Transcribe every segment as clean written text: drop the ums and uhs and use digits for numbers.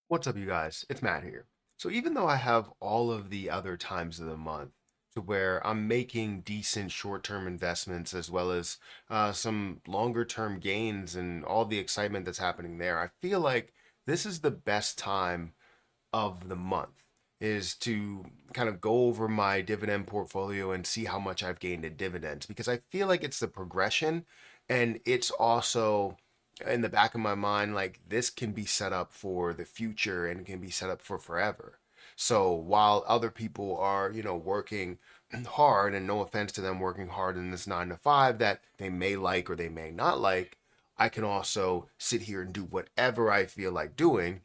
What's up, you guys? It's Matt here. So, even though I have all of the other times of the month to where I'm making decent short term investments as well as some longer term gains and all the excitement that's happening there, I feel like this is the best time of the month is to kind of go over my dividend portfolio and see how much I've gained in dividends because I feel like it's the progression and it's also in the back of my mind like this can be set up for the future and can be set up for forever. So while other people are, working hard, and no offense to them working hard in this 9 to 5 that they may like or they may not like, I can also sit here and do whatever I feel like doing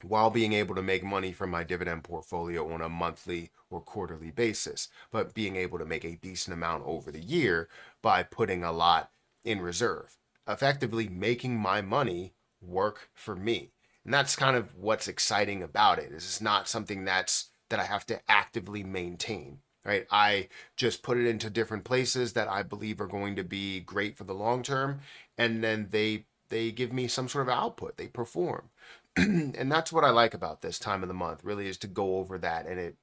while being able to make money from my dividend portfolio on a monthly or quarterly basis, but being able to make a decent amount over the year by putting a lot in reserve, effectively making my money work for me. And that's kind of what's exciting about it. Is it's not something that I have to actively maintain, right? I just put it into different places that I believe are going to be great for the long term, and then they give me some sort of output. They perform. And that's what I like about this time of the month, really, is to go over that. And it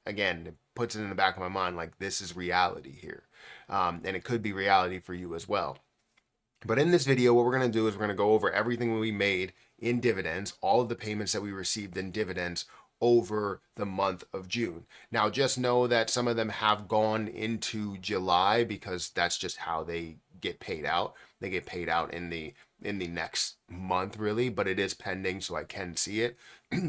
puts it in the back of my mind like this is reality here. And it could be reality for you as well. But in this video, what we're going to do is we're going to go over everything we made in dividends, all of the payments that we received in dividends over the month of June. Now, just know that some of them have gone into July because that's just how they get paid out. They get paid out in the next month, really, but it is pending, so I can see it.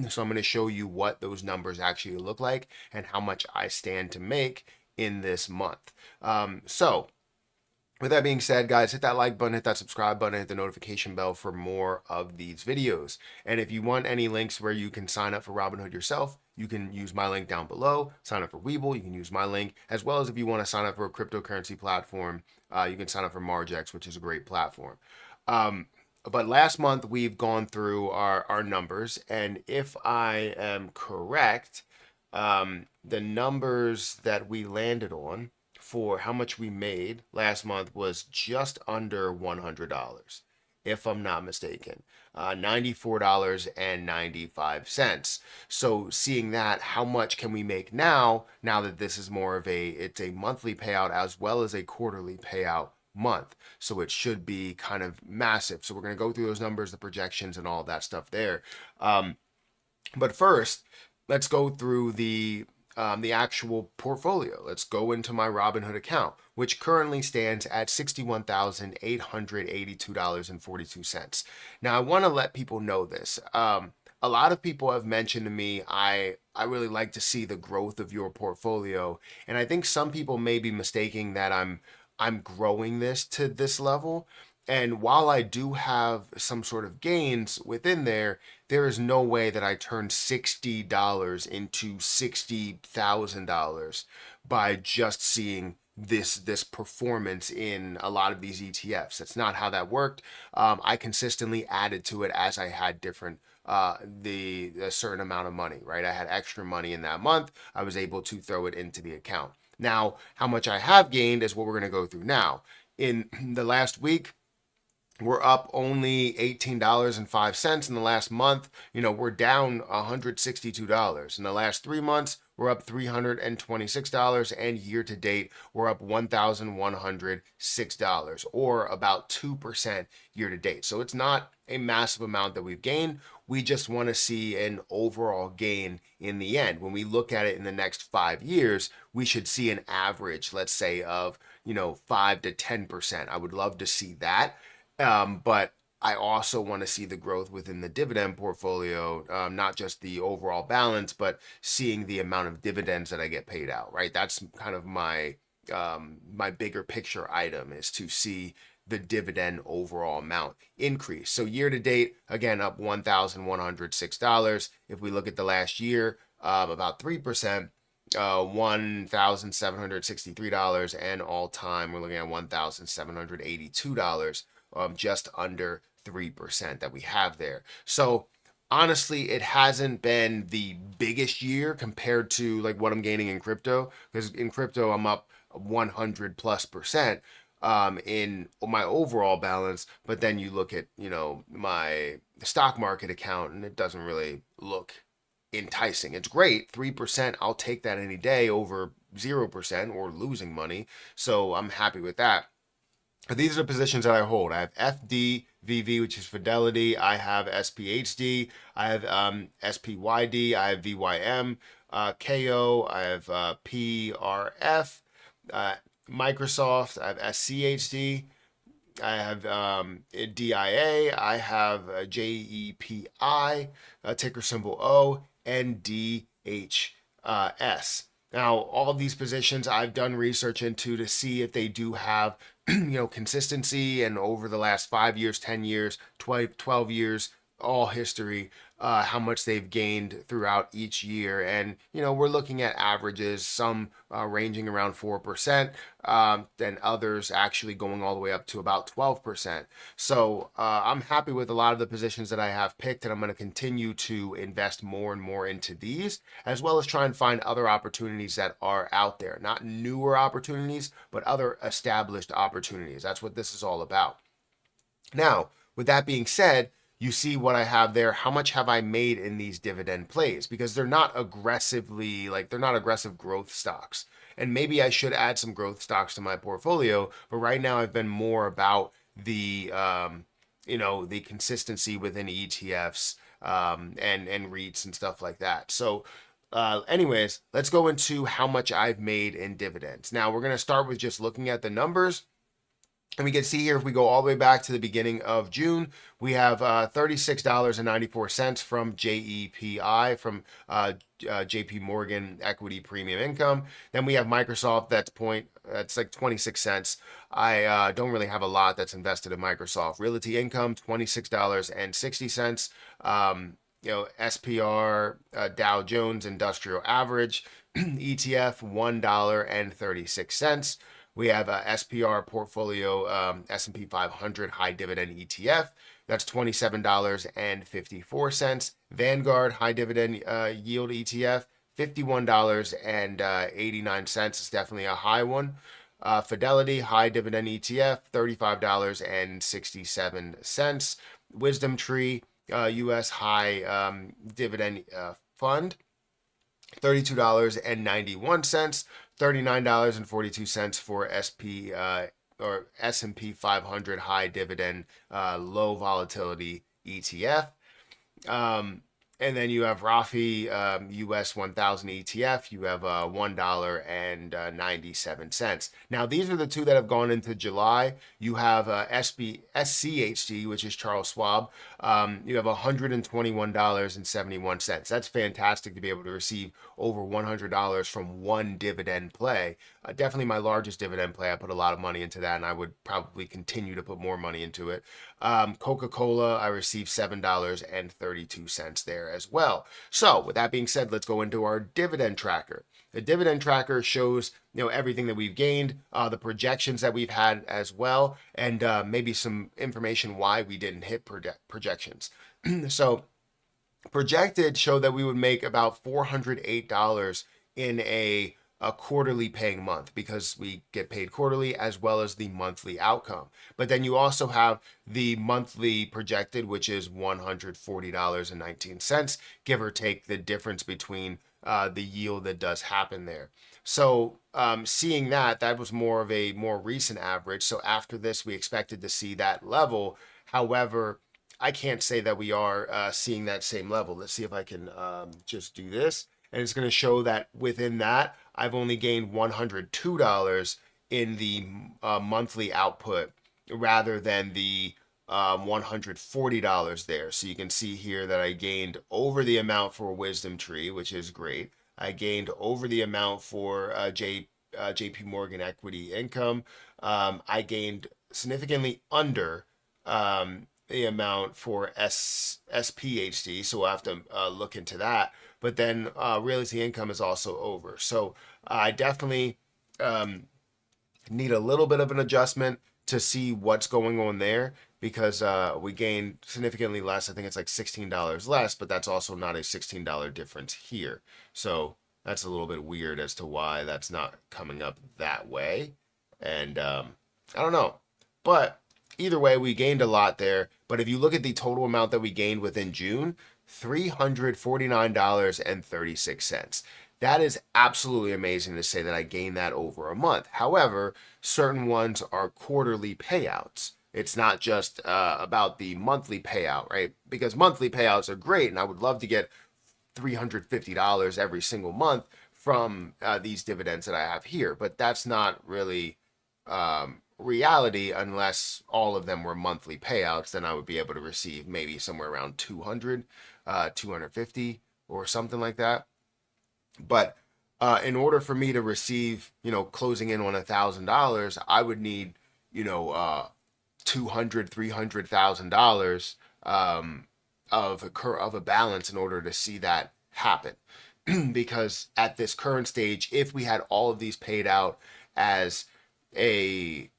So I'm going to show you what those numbers actually look like and how much I stand to make in this month. So with that being said, guys, hit that like button, hit that subscribe button, hit the notification bell for more of these videos. And if you want any links where you can sign up for Robinhood yourself, you can use my link down below. Sign up for Webull, you can use my link, as well as if you want to sign up for a cryptocurrency platform, you can sign up for Margex, which is a great platform. Um, but last month we've gone through our numbers, and if I am correct, the numbers that we landed on for how much we made last month was just under $100, if I'm not mistaken. $94.95. So seeing that, how much can we make now that this is more of it's a monthly payout as well as a quarterly payout month. So it should be kind of massive. So we're going to go through those numbers, the projections, and all that stuff there. But first, let's go through the actual portfolio. Let's go into my Robinhood account, which currently stands at $61,882.42. Now, I want to let people know this. A lot of people have mentioned to me, I really like to see the growth of your portfolio, and I think some people may be mistaking that I'm growing this to this level. And while I do have some sort of gains within there, there is no way that I turned $60 into $60,000 by just seeing this performance in a lot of these ETFs. That's not how that worked. I consistently added to it as I had different a certain amount of money, right? I had extra money in that month. I was able to throw it into the account. Now, how much I have gained is what we're going to go through now. In the last week, we're up only $18.05 in the last month. We're down $162. In the last 3 months, we're up $326. And year to date, we're up $1,106, or about 2% year to date. So it's not a massive amount that we've gained. We just want to see an overall gain in the end. When we look at it in the next 5 years, we should see an average, let's say, of 5 to 10%. I would love to see that. But I also want to see the growth within the dividend portfolio, not just the overall balance, but seeing the amount of dividends that I get paid out, right? That's kind of my bigger picture item, is to see the dividend overall amount increase. So year to date, again, up $1,106. If we look at the last year, about 3%. $1,763, and all time we're looking at $1,782, just under 3% that we have there. So honestly, it hasn't been the biggest year compared to like what I'm gaining in crypto, because in crypto I'm up 100+%. in my overall balance. But then you look at, my stock market account, and it doesn't really look enticing. It's great, 3%. I'll take that any day over 0% or losing money. So I'm happy with that. These are the positions that I hold. I have FDVV, which is Fidelity. I have SPHD. I have SPYD. I have VYM, KO. I have PRF, uh, Microsoft. I have SCHD. I have DIA. I have JEPI, ticker symbol O, and DHS. Now, all of these positions I've done research into to see if they do have, consistency, and over the last 5 years, 10 years, 12 years, all history, how much they've gained throughout each year. And, we're looking at averages, some ranging around 4%, then others actually going all the way up to about 12%. So I'm happy with a lot of the positions that I have picked, and I'm going to continue to invest more and more into these, as well as try and find other opportunities that are out there. Not newer opportunities, but other established opportunities. That's what this is all about. Now, with that being said, you see what I have there. How much have I made in these dividend plays? Because they're not they're not aggressive growth stocks. And maybe I should add some growth stocks to my portfolio, but right now I've been more about the consistency within ETFs, and REITs and stuff like that. So, anyways, let's go into how much I've made in dividends. Now, we're going to start with just looking at the numbers. And we can see here, if we go all the way back to the beginning of June, we have $36.94 from JEPI, from JP Morgan Equity Premium Income. Then we have Microsoft, that's like 26 cents. I don't really have a lot that's invested in Microsoft. Realty Income, $26.60. SPR, Dow Jones Industrial Average, ETF, $1.36. We have a SPR portfolio, S&P 500 high dividend ETF. That's $27.54. Vanguard high dividend yield ETF, $51.89. It's definitely a high one. Fidelity high dividend ETF, $35.67. Wisdom Tree U.S. high dividend fund, $32.91. $39.42 for or S&P 500 high dividend low volatility ETF. And then you have Rafi US 1000 ETF. You have $1.97. Now, these are the two that have gone into July. You have SCHD, which is Charles Schwab. You have $121.71. That's fantastic to be able to receive over $100 from one dividend play. Definitely my largest dividend play. I put a lot of money into that, and I would probably continue to put more money into it. Coca-Cola, I received $7.32 there as well. So with that being said, let's go into our dividend tracker. The dividend tracker shows everything that we've gained, the projections that we've had as well, and maybe some information why we didn't hit projections. So projected showed that we would make about $408 in a quarterly paying month, because we get paid quarterly, as well as the monthly outcome. But then you also have the monthly projected, which is $140.19, give or take the difference between the yield that does happen there. So seeing that was more of a more recent average. So after this, we expected to see that level. However, I can't say that we are seeing that same level. Let's see if I can just do this. And it's going to show that within that, I've only gained $102 in the monthly output, rather than the $140 there. So you can see here that I gained over the amount for Wisdom Tree, which is great. I gained over the amount for JP Morgan Equity Income. I gained significantly under the amount for SPHD, so we'll have to look into that. But then realty income is also over. So I definitely need a little bit of an adjustment to see what's going on there, because we gained significantly less. I think it's like $16 less, but that's also not a $16 difference here. So that's a little bit weird as to why that's not coming up that way. And I don't know. But either way, we gained a lot there. But if you look at the total amount that we gained within June, $349.36. That is absolutely amazing to say that I gained that over a month. However, certain ones are quarterly payouts. It's not just about the monthly payout, right? Because monthly payouts are great, and I would love to get $350 every single month from these dividends that I have here. But that's not really reality unless all of them were monthly payouts. Then I would be able to receive maybe somewhere around 200, 250 or something like that. But in order for me to receive, closing in on $1,000, I would need, 200, $300,000 of a balance in order to see that happen. Because at this current stage, if we had all of these paid out as a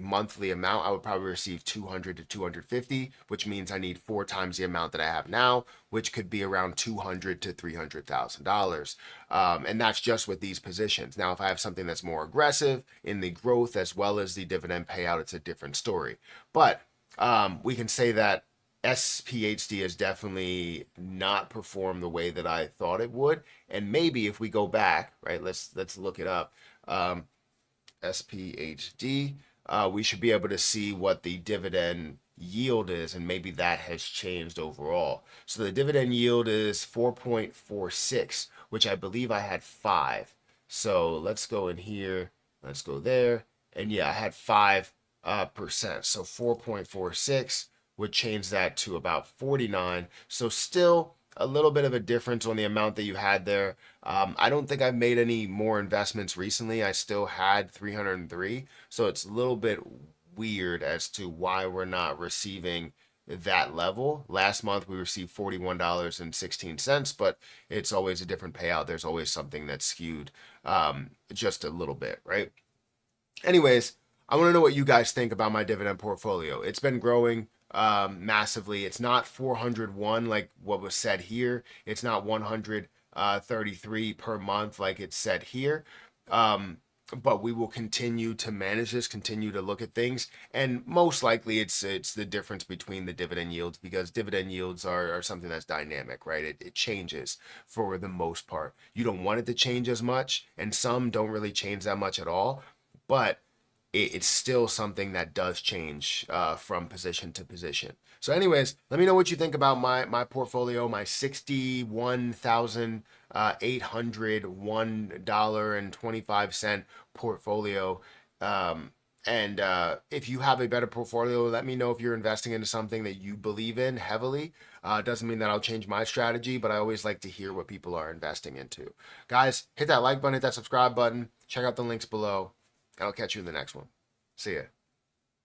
monthly amount, I would probably receive 200 to 250, which means I need 4 times the amount that I have now, which could be around 200 to $300,000. And that's just with these positions. Now, if I have something that's more aggressive in the growth as well as the dividend payout, it's a different story. But we can say that SPHD has definitely not performed the way that I thought it would. And maybe if we go back, right, let's look it up. SPHD, we should be able to see what the dividend yield is, and maybe that has changed overall. So the dividend yield is 4.46, which I believe I had 5. So let's go in here, let's go there, and yeah, I had 5%. So 4.46 would change that to about 49. So still a little bit of a difference on the amount that you had there. I don't think I've made any more investments recently. I still had 303. So it's a little bit weird as to why we're not receiving that level. Last month we received $41.16, but it's always a different payout. There's always something that's skewed just a little bit, right? Anyways, I want to know what you guys think about my dividend portfolio. It's been growing massively. It's not 401 like what was said here. It's not 133 per month like it's said here. But we will continue to manage this, continue to look at things, and most likely it's the difference between the dividend yields, because dividend yields are something that's dynamic, right? It changes for the most part. You don't want it to change as much, and some don't really change that much at all, but it's still something that does change from position to position. So, anyways, let me know what you think about my portfolio, my $61,801.25 portfolio. And if you have a better portfolio, let me know if you're investing into something that you believe in heavily. Doesn't mean that I'll change my strategy, but I always like to hear what people are investing into. Guys, hit that like button, hit that subscribe button, check out the links below. I'll catch you in the next one. See ya.